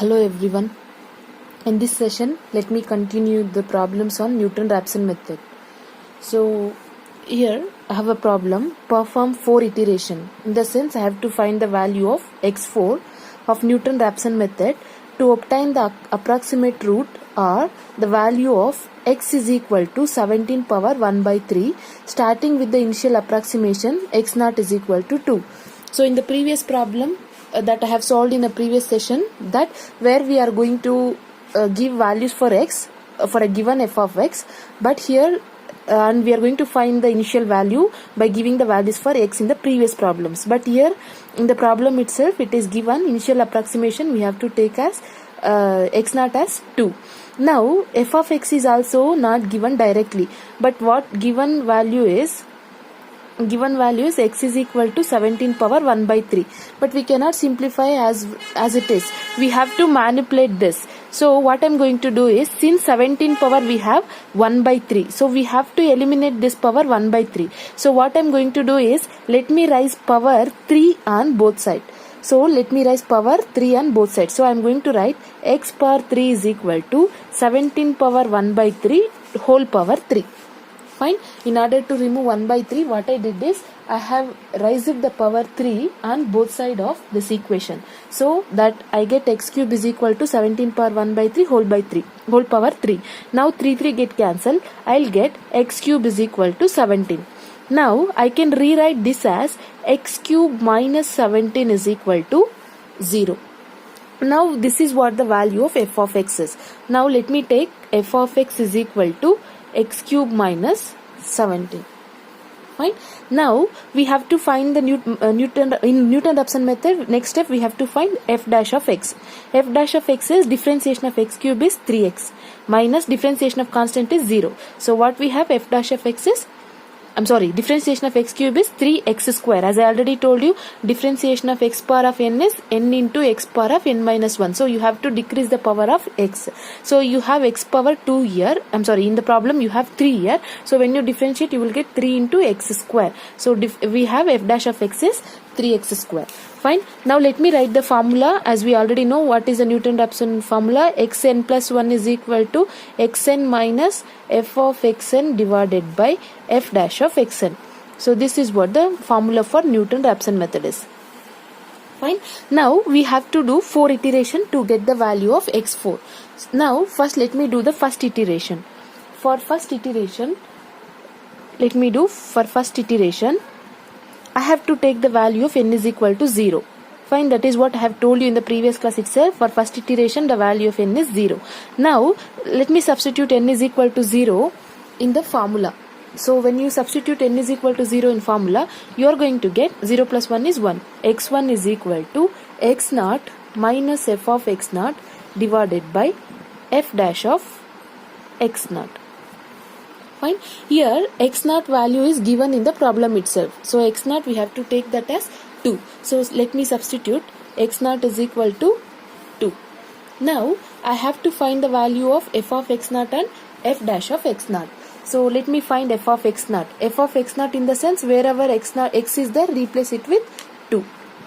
Hello everyone. In this session, let me continue the problems on Newton-Raphson method. So here I have a problem, perform 4 iteration. In the sense I have to find the value of x4 of Newton-Raphson method to obtain the approximate root or the value of x is equal to 17 power 1 by 3 starting with the initial approximation x naught is equal to 2. So in the previous problem that I have solved in the previous session, that where we are going to give values for x for a given f of x, but here and we are going to find the initial value by giving the values for x in the previous problems. But here in the problem itself it is given initial approximation, we have to take as x naught as 2. Now f of x is also not given directly, but what given value is x is equal to 17 power 1 by 3, but we cannot simplify as it is, we have to manipulate this. So what I'm going to do is, since 17 power we have 1 by 3, so we have to eliminate this power 1 by 3. So what I'm going to do is, let me raise power 3 on both sides. So let me raise power 3 on both sides. So I'm going to write x power 3 is equal to 17 power 1 by 3 whole power 3. Fine. In order to remove 1 by 3, what I did is I have raised the power 3 on both sides of this equation, so that I get x cube is equal to 17 power 1 by 3 whole power 3. Now 3 get cancelled. I'll get x cube is equal to 17. Now I can rewrite this as x cube minus 17 is equal to 0. Now this is what the value of f of x is. Now let me take f of x is equal to x cube minus 17. Fine. Now we have to find the Newton-Raphson method. Next step we have to find f dash of x. F dash of x is differentiation of x cube is 3x minus differentiation of constant is 0. So what we have, f dash of x is, differentiation of x cube is 3x square. As I already told you, differentiation of x power of n is n into x power of n minus 1. So you have to decrease the power of x. So you have x power 2 here. In the problem you have 3 here. So when you differentiate, you will get 3 into x square. So we have f dash of x is 3x square. Fine. Now let me write the formula. As we already know what is the Newton-Raphson formula, xn plus 1 is equal to xn minus f of xn divided by f dash of xn. So this is what the formula for Newton-Raphson method is. Fine. Now we have to do 4 iteration to get the value of x4. Now first let me do the first iteration. For first iteration, I have to take the value of n is equal to 0. Fine, that is what I have told you in the previous class itself. For first iteration, the value of n is 0. Now, let me substitute n is equal to 0 in the formula. So, when you substitute n is equal to 0 in formula, you are going to get 0 plus 1 is 1. x1 is equal to x naught minus f of x naught divided by f dash of x naught. Fine. Here x naught value is given in the problem itself. So x naught we have to take that as 2. So let me substitute x naught is equal to 2. Now I have to find the value of f of x naught and f dash of x naught. So let me find f of x naught. F of x naught in the sense wherever x is there, replace it with 2.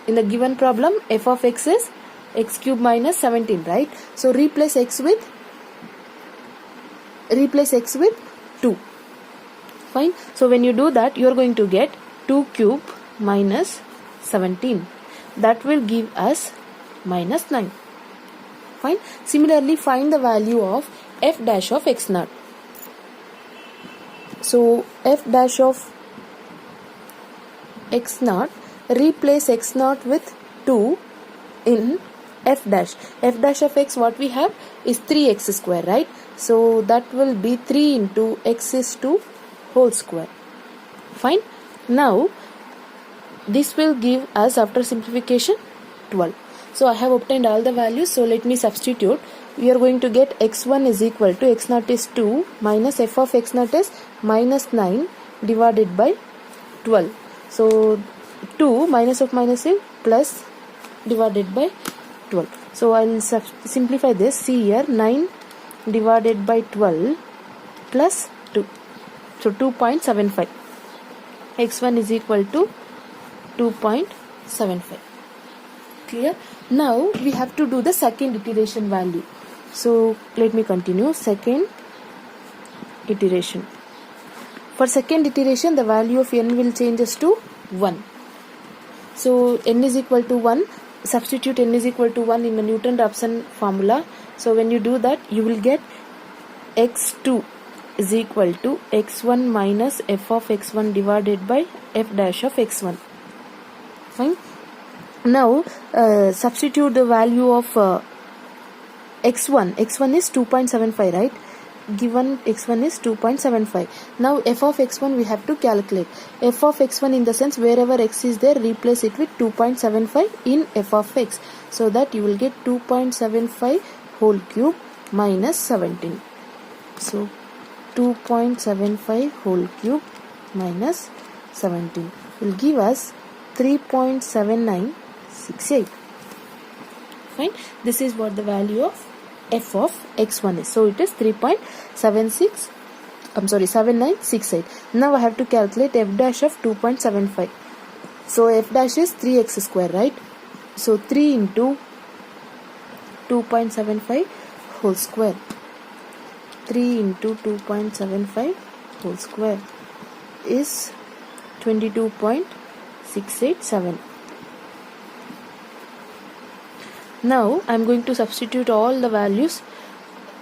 In the given problem, f of x is x cube minus 17, right? So replace x with 2. Fine. So when you do that, you are going to get 2 cube minus 17. That will give us minus 9. Fine. Similarly, find the value of f dash of x naught. So f dash of x naught, replace x naught with 2 in f dash. F dash of x, what we have is 3x square, right? So that will be 3 into x is 2 whole square. Fine. Now this will give us, after simplification, 12. So I have obtained all the values. So let me substitute. We are going to get x1 is equal to x naught is 2 minus f of x naught is minus 9 divided by 12. So 2 minus of minus is plus divided by 12. So I will simplify this. See here, 9 divided by 12 plus 2. So 2.75. x1 is equal to 2.75. Clear? Now we have to do the second iteration value. So let me continue. Second iteration. For second iteration, the value of n will changes to 1. So n is equal to 1. Substitute n is equal to 1 in the Newton-Raphson formula. So when you do that, you will get x2 is equal to x1 minus f of x1 divided by f dash of x1. Fine. Now substitute the value of x1 is 2.75, right? Given x1 is 2.75. Now f of x1 we have to calculate. F of x1 in the sense wherever x is there, replace it with 2.75 in f of x, so that you will get 2.75 whole cube minus 17. So 2.75 whole cube minus 17 will give us 3.7968. Fine. This is what the value of f of x1 is. So it is 7968. Now I have to calculate f dash of 2.75. So f dash is 3x square, right? So 3 into 2.75 whole square. 3 into 2.75 whole square is 22.687. Now I am going to substitute all the values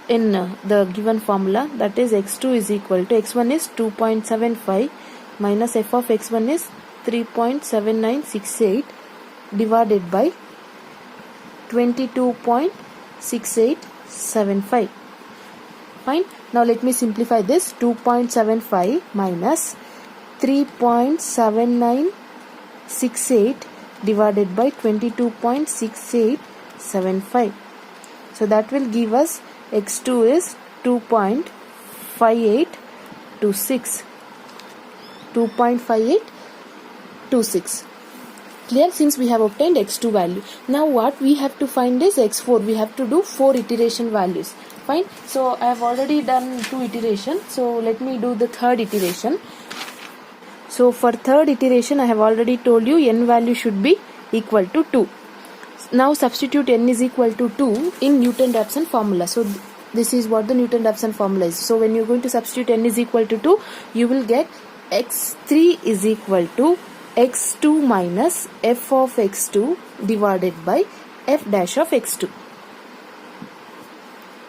in the given formula, that is x2 is equal to x1 is 2.75 minus f of x1 is 3.7968 divided by 22.6875. Fine. Now let me simplify this. 2.75 minus 3.7968 divided by 22.6875. So that will give us x2 is 2.5826. 2.5826. Clear? Since we have obtained x2 value. Now what we have to find is x4. We have to do 4 iteration values. Fine. So I have already done 2 iterations. So let me do the third iteration. So for third iteration, I have already told you n value should be equal to 2. Now substitute n is equal to 2 in Newton-Raphson formula. So this is what the Newton-Raphson formula is. So when you are going to substitute n is equal to 2, you will get x3 is equal to x2 minus f of x2 divided by f dash of x2.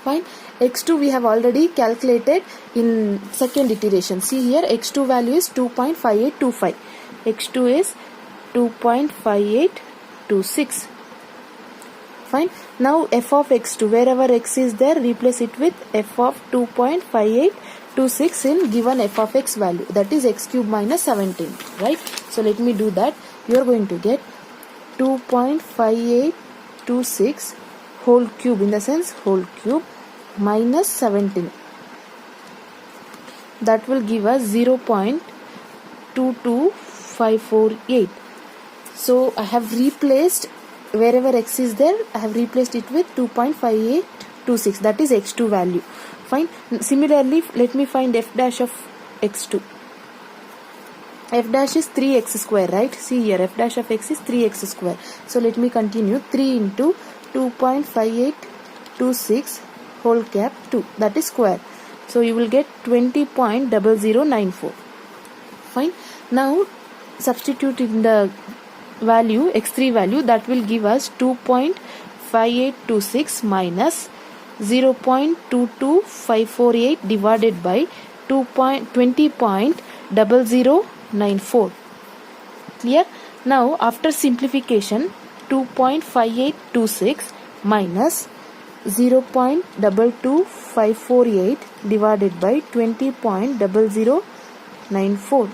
Fine. x2 we have already calculated in second iteration. See here, x2 value is 2.5825. x2 is 2.5826. Fine. Now f of x2, wherever x is there, replace it with f of 2.5826 in given f of x value, that is x cube minus 17, right? So let me do that. You are going to get 2.5826 whole cube, in the sense whole cube, minus 17. That will give us 0.22548. So I have replaced, wherever x is there, I have replaced it with 2.5826, that is x2 value. Fine. Similarly, let me find f dash of x2. F dash is 3x square, right? See here, f dash of x is 3x square. So let me continue. 3 into 2.5826 whole cap 2, that is square. So you will get 20.0094. Fine. Now substitute in the value, x3 value, that will give us 2.5826 minus 0.22548 divided by 20.0094. Clear? Now after simplification, 2.5826 minus 0.22548 divided by 20.0094.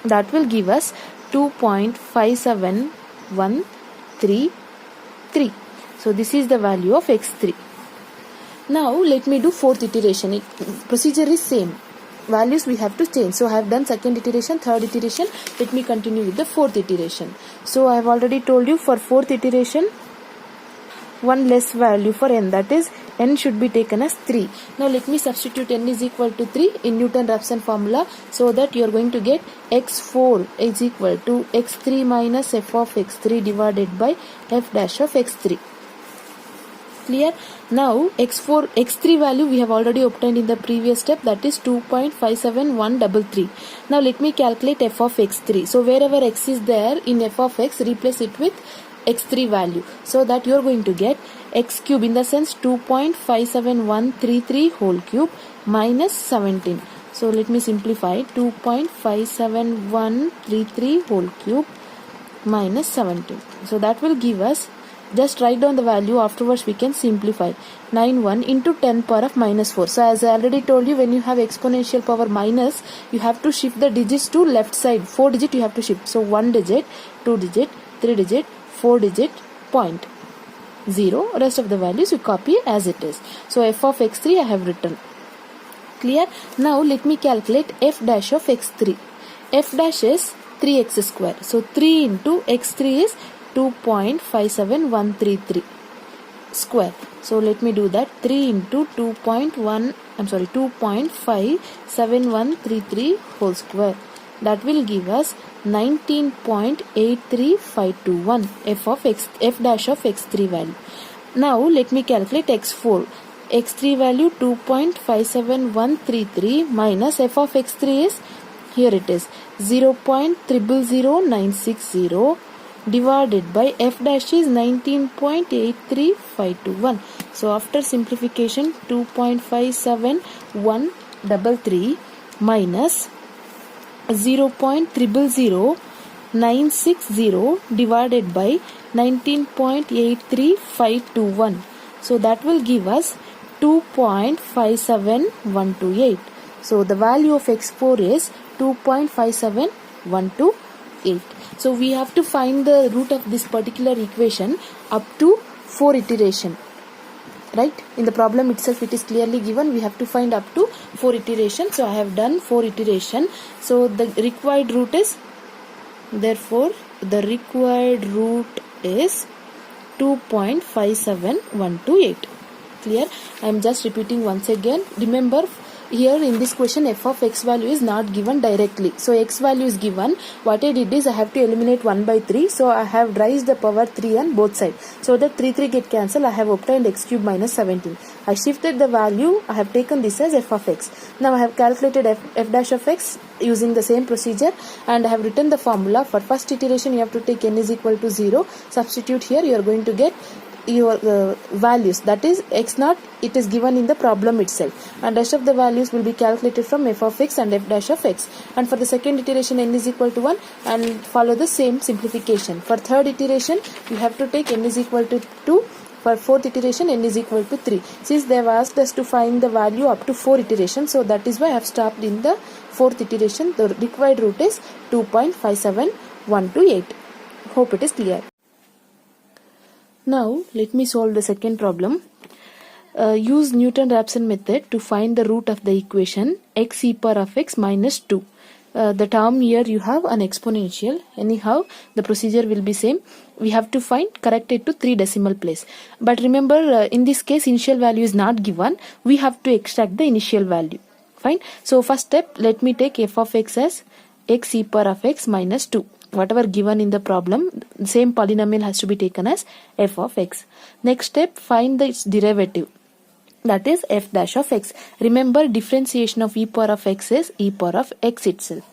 That will give us 2.57133. So this is the value of x3. Now let me do fourth iteration. Procedure is same. Values we have to change. So I have done second iteration, third iteration. Let me continue with the fourth iteration. So I have already told you, for fourth iteration, one less value for n, that is n should be taken as 3. Now let me substitute n is equal to 3 in Newton-Raphson formula, so that you are going to get x4 is equal to x3 minus f of x3 divided by f dash of x3. Clear? Now x3 value we have already obtained in the previous step, that is 2.57133. Now let me calculate f of x3. So wherever x is there in f of x, replace it with x3 value, so that you are going to get x cube, in the sense 2.57133 whole cube minus 17. So let me simplify, 2.57133 whole cube minus 17. So that will give us, just write down the value, afterwards we can simplify, 91 into 10 power of minus 4. So as I already told you, when you have exponential power minus, you have to shift the digits to left side, 4 digit you have to shift. So 1 digit, 2 digit, 3 digit, 4 digit, point 0, rest of the values you copy as it is. So f of x3 I have written. Clear? Now let me calculate f dash of x3. F dash is 3x square. So 3 into x3 is 2.57133 square. So let me do that. 3 into 2.57133 whole square. That will give us 19.83521 f dash of x3 value. Now let me calculate x4. x3 value 2.57133 minus f of x3 is, here it is, 0.000960 divided by f dash is 19.83521. So after simplification, 2.57133 minus 0.000960 divided by 19.83521. So that will give us 2.57128. So the value of x4 is 2.57128. So we have to find the root of this particular equation up to 4 iteration. Right? In the problem itself it is clearly given, we have to find up to 4 iteration. So I have done 4 iteration. So the required root is, therefore the required root is 2.57128. Clear? I am just repeating once again. Remember, here in this question f of x value is not given directly. So x value is given. What I did is I have to eliminate 1 by 3. So I have raised the power 3 on both sides. So that 3 get cancelled. I have obtained x cube minus 17. I shifted the value. I have taken this as f of x. Now I have calculated f dash of x using the same procedure, and I have written the formula. For first iteration you have to take n is equal to 0. Substitute here. You are going to get your values, that is x naught, it is given in the problem itself, and rest of the values will be calculated from f of x and f dash of x. And for the second iteration n is equal to 1, and follow the same simplification. For third iteration you have to take n is equal to 2. For fourth iteration n is equal to 3. Since they have asked us to find the value up to 4 iterations, so that is why I have stopped in the fourth iteration. The required root is 2.57128. Hope it is clear. Now let me solve the second problem. Use Newton-Raphson method to find the root of the equation x e power of x minus 2. The term here you have an exponential. Anyhow, the procedure will be same. We have to correct it to 3 decimal place. But remember, in this case initial value is not given. We have to extract the initial value. Fine. So first step, let me take f of x as x e power of x minus 2. Whatever given in the problem, same polynomial has to be taken as f of x. Next step, find its derivative, that is f dash of x. Remember, differentiation of e power of x is e power of x itself.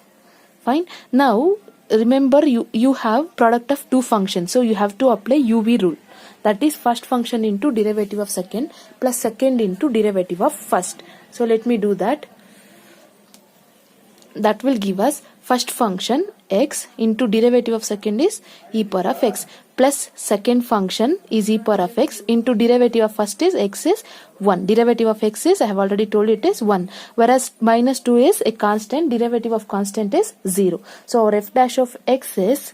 Fine. Now remember, you have product of two functions, so you have to apply UV rule. That is first function into derivative of second plus second into derivative of first. So let me do that. That will give us first function x into derivative of second is e power of x, plus second function is e power of x into derivative of first is x is 1. Derivative of x is, I have already told it is 1, whereas minus 2 is a constant, derivative of constant is 0. So our f dash of x is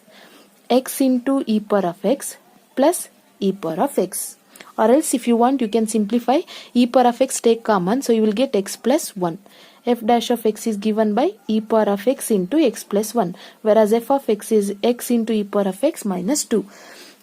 x into e power of x plus e power of x. Or else if you want, you can simplify, e power of x take common, so you will get x plus 1. F dash of x is given by e power of x into x plus 1, whereas f of x is x into e power of x minus 2.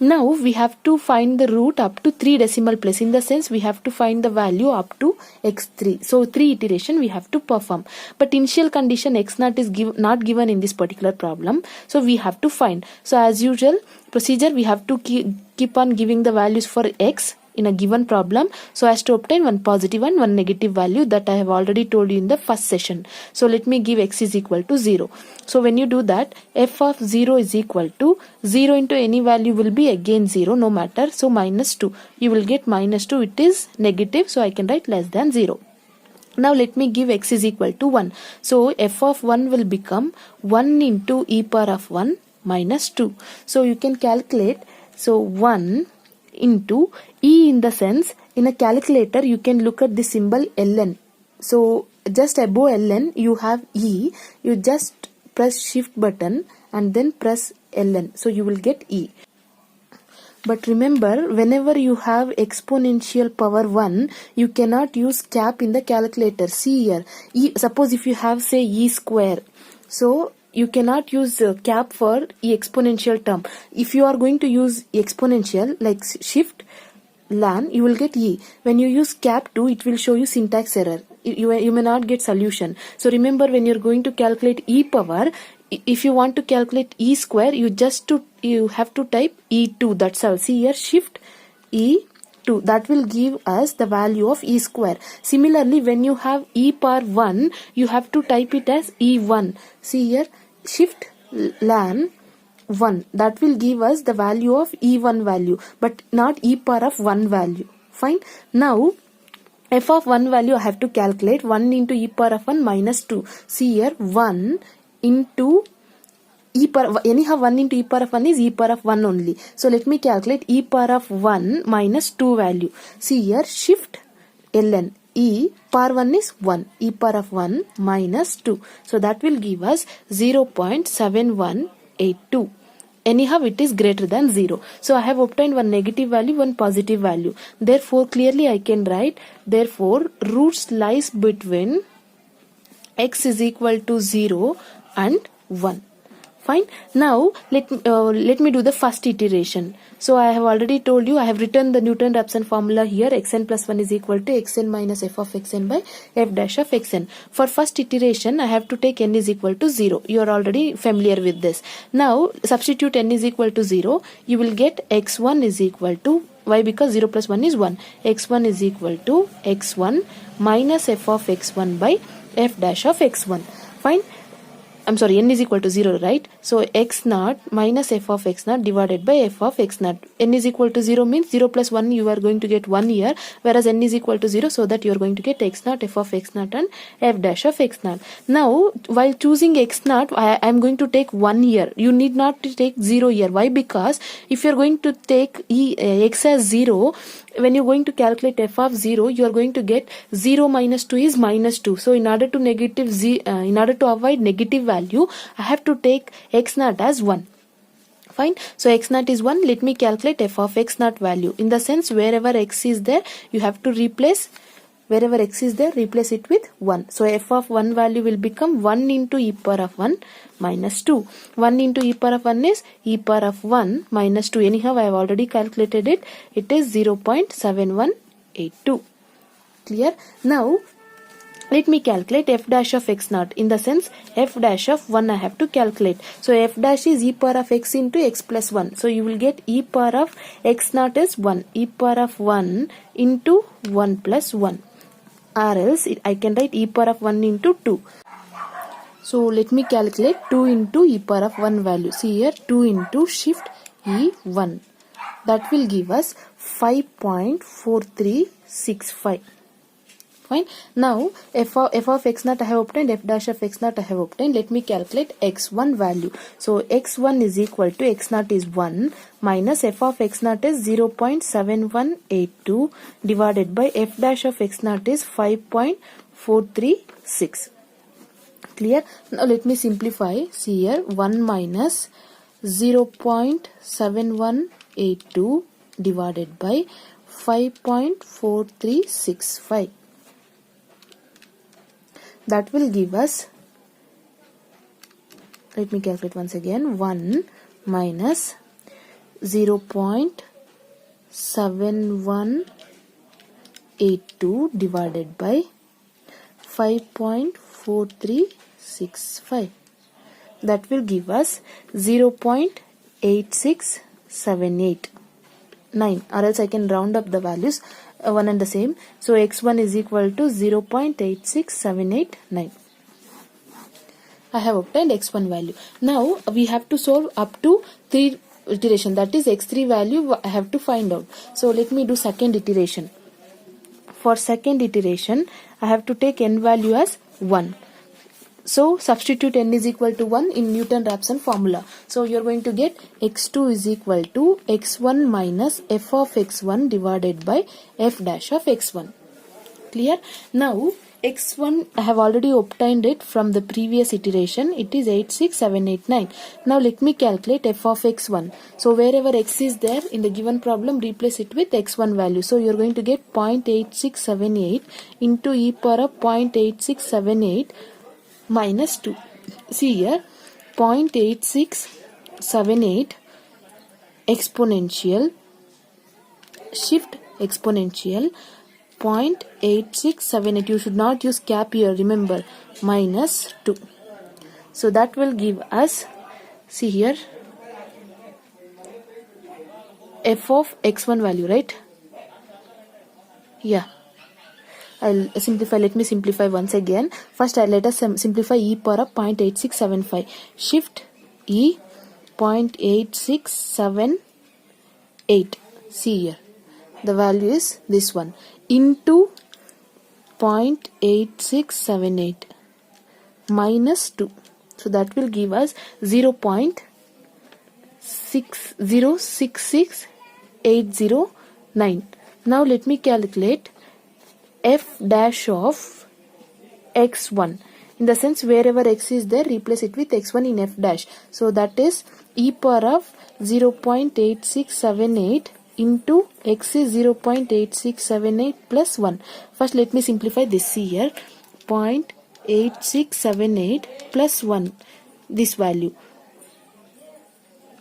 Now we have to find the root up to 3 decimal place. In the sense, we have to find the value up to x3. So 3 iteration we have to perform. But initial condition x0 is not given in this particular problem. So we have to find. So as usual procedure, we have to keep on giving the values for x in a given problem so as to obtain one positive and one negative value that I have already told you in the first session. So let me give x is equal to 0. So when you do that, f of 0 is equal to 0 into any value will be again 0 no matter. So minus 2. You will get minus 2. It is negative. So I can write less than 0. Now let me give x is equal to 1. So f of 1 will become 1 into e power of 1 minus 2. So you can calculate. So 1 into e, in the sense, in a calculator you can look at the symbol ln. So just above ln you have e. You just press shift button and then press ln. So you will get e. But remember, whenever you have exponential power 1, you cannot use cap in the calculator. See here, e, suppose if you have say e square, so you cannot use cap for e exponential term. If you are going to use exponential like shift lan, you will get e. When you use cap 2, it will show you syntax error. You may not get solution. So remember, when you're going to calculate e power, if you want to calculate e square, you have to type e2. That's all. See here, shift e2. That will give us the value of e square. Similarly, when you have e power 1, you have to type it as e1. See here, shift lan 1. That will give us the value of e1 value, but not e power of 1 value. Fine. Now f of 1 value I have to calculate. 1 into e power of 1 minus 2. See here, 1 into e power, anyhow 1 into e power of 1 is e power of 1 only. So let me calculate e power of 1 minus 2 value. See here, shift ln. E power 1 is 1. E power of 1 minus 2. So that will give us 0.7182. Anyhow it is greater than 0. So I have obtained one negative value, one positive value. Therefore clearly I can write, therefore roots lies between x is equal to 0 and 1. Fine. Now let me do the first iteration. So I have already told you, I have written the Newton-Raphson formula here. Xn plus 1 is equal to xn minus f of xn by f dash of xn. For first iteration, I have to take n is equal to 0. You are already familiar with this. Now substitute n is equal to 0. You will get x1 is equal to, why? Because 0 plus 1 is 1. x1 is equal to x1 minus f of x1 by f dash of x1. Fine. I'm sorry, n is equal to 0, right? So x0 minus f of x0 divided by f of x0. N is equal to 0 means 0 plus 1 you are going to get 1 here, whereas n is equal to 0, so that you are going to get x0, f of x0 and f dash of x0. Now while choosing x0, I am going to take 1 here. You need not to take 0 here. Why? Because if you are going to take x as 0, when you're going to calculate f of 0, you are going to get 0 minus 2 is minus 2. So in order to avoid negative value, I have to take x0 as 1. Fine. So x0 is 1. Let me calculate f of x0 value. In the sense, wherever x is there, you have to replace, wherever x is there, replace it with 1. So f of 1 value will become 1 into e power of 1 minus 2. 1 into e power of 1 is e power of 1 minus 2. Anyhow, I have already calculated it. It is 0.7182. Clear? Now, let me calculate f dash of x0. In the sense, f dash of 1 I have to calculate. So f dash is e power of x into x plus 1. So you will get e power of x0 is 1. E power of 1 into 1 plus 1. Or else I can write e power of 1 into 2. So let me calculate 2 into e power of 1 value. See here, 2 into shift e1. That will give us 5.4365. Fine. Now f of x0 I have obtained, f dash of x0 I have obtained. Let me calculate x1 value. So x1 is equal to x0 is 1 minus f of x0 is 0.7182 divided by f dash of x0 is 5.436. Clear? Now let me simplify. See here, 1 minus 0.7182 divided by 5.4365. That will give us, let me calculate once again, 1 minus 0.7182 divided by 5.4365. That will give us 0.86789, or else I can round up the values one and the same. So x1 is equal to 0.86789. I have obtained x1 value. Now we have to solve up to 3 iteration, that is x3 value I have to find out. So let me do second iteration. For second iteration I have to take n value as 1. So substitute n is equal to 1 in Newton-Raphson formula. So you are going to get x2 is equal to x1 minus f of x1 divided by f dash of x1. Clear? Now x1 I have already obtained it from the previous iteration. It is 86789. Now let me calculate f of x1. So wherever x is there in the given problem, replace it with x1 value. So you are going to get 0.8678 into e power of 0.8678 minus 2. See here, 0.8678 exponential, shift exponential 0.8678. You should not use cap here, remember, minus 2. So that will give us, see here, f of x1 value, right? Yeah. I'll simplify. Let me simplify once again. First, let us simplify e power of 0.8675. Shift e 0.8678. See here. The value is this one. Into 0.8678 minus 2. So that will give us 0.6066809. Now let me calculate f dash of x1. In the sense wherever x is there, replace it with x1 in f dash. So that is e power of 0.8678 into x is 0.8678 plus 1. First let me simplify this. See here, 0.8678 plus 1, this value,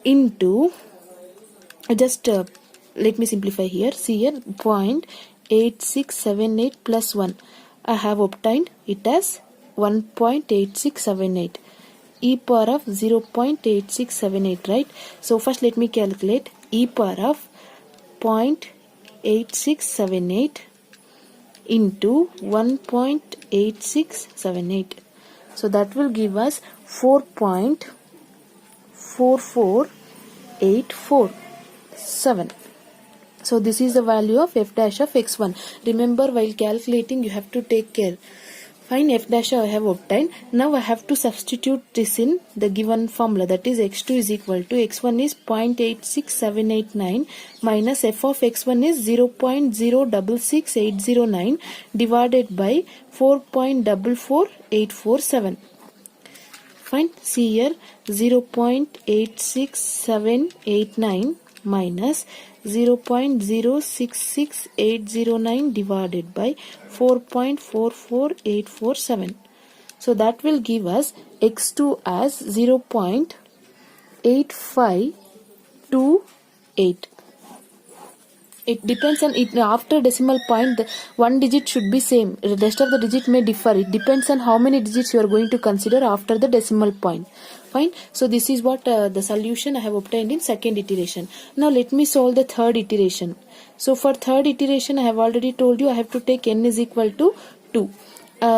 into, just let me simplify here. See here, 0.8678 plus 1. I have obtained it as 1.8678. E power of 0.8678, right? So first let me calculate e power of 0.8678 into 1.8678. So that will give us 4.44847. So this is the value of f dash of x1. Remember, while calculating you have to take care. Fine, f dash I have obtained. Now I have to substitute this in the given formula, that is x2 is equal to x1 is 0.86789 minus f of x1 is 0.066809 divided by 4.44847. Fine, see here, 0.86789 minus 0.066809 divided by 4.44847. So that will give us x2 as 0.8528. It depends on it. After decimal point, the one digit should be same. The rest of the digit may differ. It depends on how many digits you are going to consider after the decimal point. Fine. So this is what the solution I have obtained in second iteration. Now let me solve the third iteration. So for third iteration, I have already told you I have to take n is equal to 2.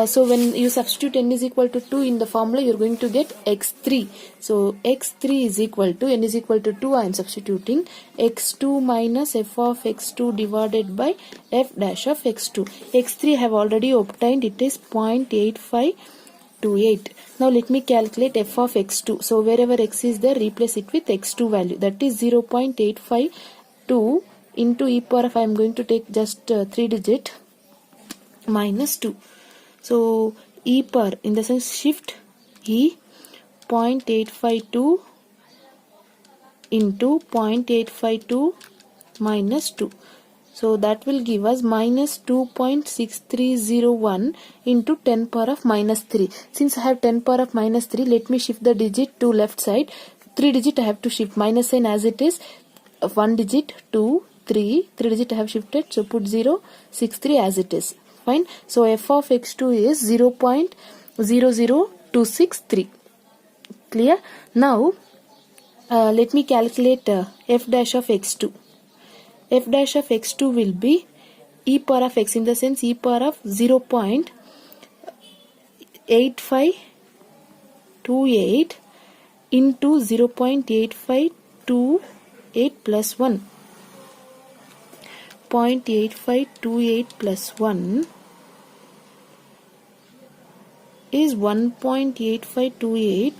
So when you substitute n is equal to 2 in the formula, you are going to get x3. So x3 is equal to, n is equal to 2, I am substituting x2 minus f of x2 divided by f dash of x2. x3 I have already obtained, it is 0.8528. Now let me calculate f of x2. So wherever x is there, replace it with x2 value, that is 0.852 into e power of, I am going to take just 3 digit, minus 2. So e power, in the sense shift e 0.852 into 0.852 minus 2. So that will give us minus 2.6301 into 10 power of minus 3. Since I have 10 power of minus 3, let me shift the digit to left side. 3 digit I have to shift, minus sign as it is. one digit 2 3 digit I have shifted, so put 0 6 3 as it is. Fine. So f of x2 is 0.00263. Clear? Now let me calculate f dash of x2. F dash of x2 will be e power of x, in the sense e power of 0.8528 into 0.8528 plus 1. 0.8528 plus 1 is 1.8528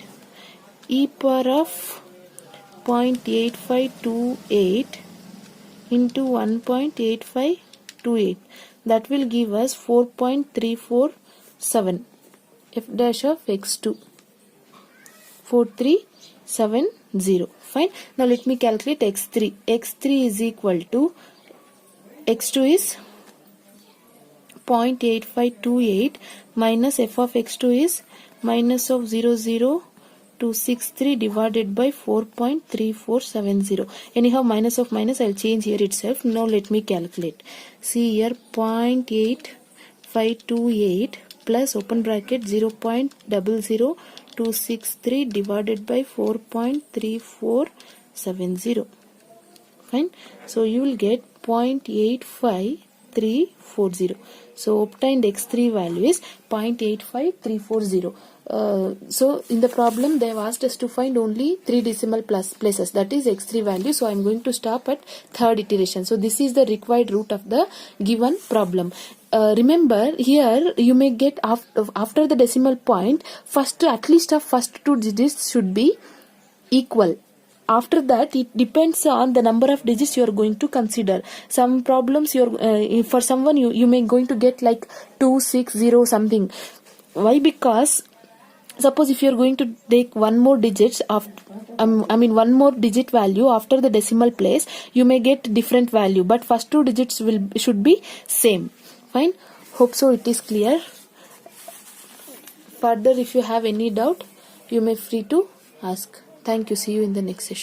e power of 0.8528 into 1.8528. That will give us 4.347 f dash of x2. 4370. Fine. Now let me calculate x3. x3 is equal to, x2 is 0.8528 minus f of x2 is minus of 0.00263 divided by 4.3470. Anyhow, minus of minus I'll change here itself. Now let me calculate. See here, 0.8528 plus open bracket 0.00263 divided by 4.3470. Fine. So you will get 0.85340. So obtained x3 value is 0.85340. So in the problem they have asked us to find only 3 decimal places, that is x3 value. So I am going to stop at third iteration. So this is the required root of the given problem. Remember, here you may get after the decimal point, at least first 2 digits should be equal. After that, it depends on the number of digits you are going to consider. Some problems for someone you may going to get like 260 something. Why? Because suppose if you are going to take one more digits one more digit value after the decimal place, you may get different value, but first 2 digits should be same. Fine. Hope so it is clear. Further, if you have any doubt, you may free to ask. Thank you. See you in the next session.